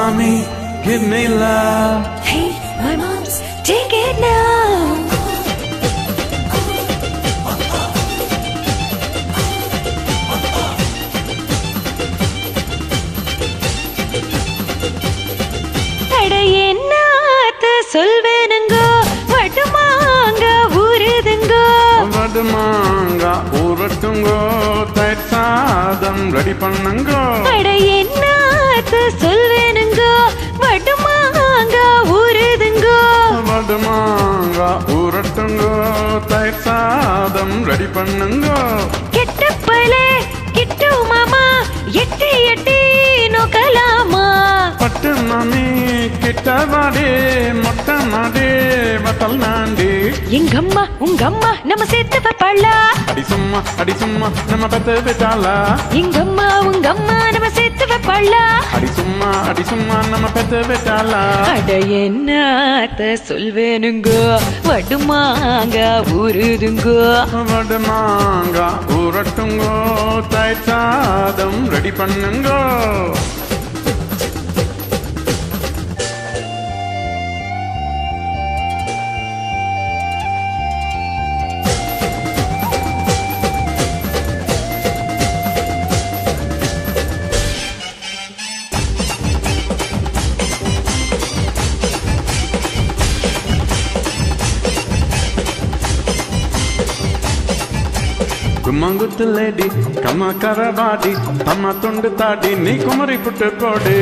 mommy, give me love. Hey, my mom's, take it now. அட என்னத்த சொல்வேனுங்கோ வடுமாங்க ஊருதுங்கோ வடுமாங்க ஊரட்டுங்கோ தயிர் சாதம் ரெடி பண்ணுங்கோ அட என்னத்த சொல்வேனுங்கோ வடுமாங்க ஊருதுங்கோ வடுமாங்க ஊரட்டுங்கோ தயிர் சாதம் ரெடி பண்ணுங்கோ கெட்டப்பலே கிட்டு மாமா எட்டி எட்டி நோக்கலாமா பட்டு மாமி கிட்டவாடி மொட்டை மாடி வத்தல் நாண்டி எங்கம்மா உங்கம்மா நம்ம சேர்த்து வைப்பாளா அடி சும்மா நம்ம பத்து விட்டாளா எங்கம்மா உங்கம்மா நம்ம சேர்த்து வைப்பாளா அடி சும்மா நம்ம பத்து விட்டாளா அட என்னத்த சொல்வேனுங்கோ வடுமாங்க ஊருதுங்கோ வடுமாங்க ஊரட்டுங்கோ தயிர் சாதம் ரெடி பண்ணுங்கோ கும்மாங்குத்து லேடி கம்மா கரவாடி தம்மா தொண்டு தாடி நீ குமரி புட்டு போடு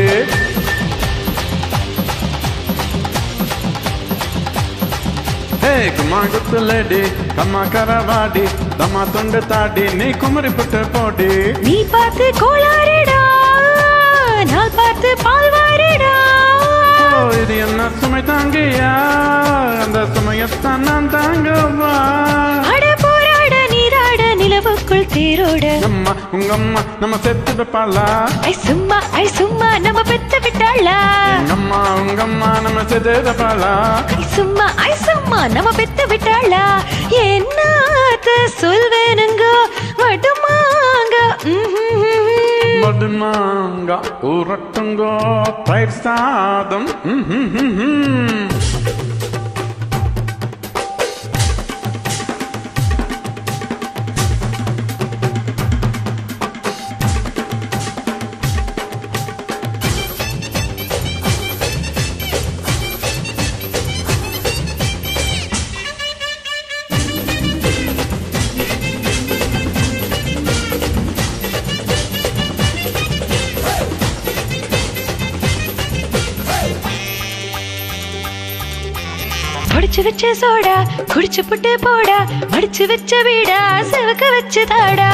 ஹே கும்மாங்குத்து லேடி கம்மா கரவாடி தம்மா தொண்டு தாடி நீ குமரி புட்டு போடு நீ பார்த்து கோளாறுடா நான் பார்த்து பால்வாரிடா இது என்ன சுமை தாங்கியா அந்த சுமையத்தான் நான் தாங்கவா அட போராட நீராட நிலவுக்குள் தேரோட உங்கம்மா நம்ம செத்து வைப்பாளா ஐ சும்மா நம்ம பெத்து விட்டாளா உங்கம்மா நம்ம செத்து வைப்பாளா ஐ சும்மா நம்ம பெத்து விட்டாளா என்னத்த சொல்வேனுங்க வடுமாங்க வடுமாங்க ஊரட்டுங்கோ தயிர் சாதம் குடிச்சு வச்ச சோடா குடிச்சு புட்டு போடா மடிச்சு வச்ச வீடா செவக்க வச்சு தாடா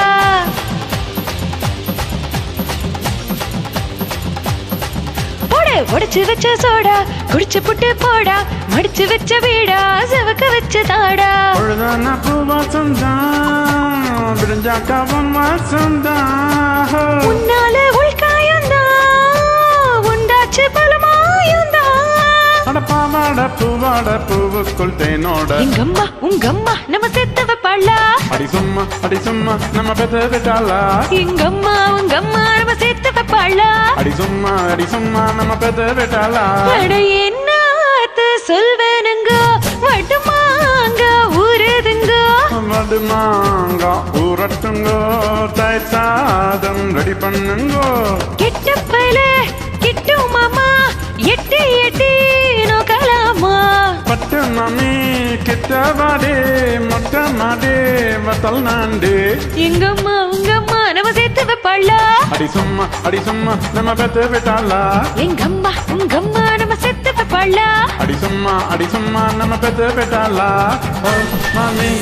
போடு உடைச்சு வச்ச சோடா குடிச்சு புட்டு போடா மடிச்சு வச்ச வீடா செவக்க வச்சு தாடா பொழுதான பூவாசம்தான் விடுஞ்சாக்காவன் வாசம்தான் உன்னால உள்காயந்தான் உண்டாச்சு பலமாயுந்தான் பாவாட பூவாட பூவுக்குள் தேனோட எங்கம்மா உங்கம்மா நம்ம செத்து வைப்பாளா அடி சும்மா நம்ம பெத்து விட்டாளா எங்கம்மா உங்கம்மா நம்ம செத்து வைப்பாளா அடி சும்மா நம்ம பெத்து விட்டாளா அட என்னத்த சொல்வேனுங்க வடுமாங்க ஊருதுங்க வடுமாங்க ஊரட்டுங்கோ தயிர் சாதம் ரெடி பண்ணுங்கோ கெட்டப்பலே கிட்டு மாமா எட்டி எட்டி நோக்கலாமா பட்டு மாமி கிட்டவாடி மொட்டை மாடி வத்தல் நாண்டி எங்கம்மா உங்கம்மா நம்ம சேர்த்து வைப்பாளா அடி சும்மா நம்ம பெத்து விட்டாளா எங்கம்மா உங்கம்மா நம்ம சேர்த்து வைப்பாளா அடி சும்மா நம்ம பெத்து விட்டாளா ஓ மாமி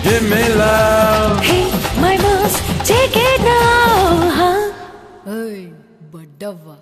give me love Hey my boss take it now Hey, badava.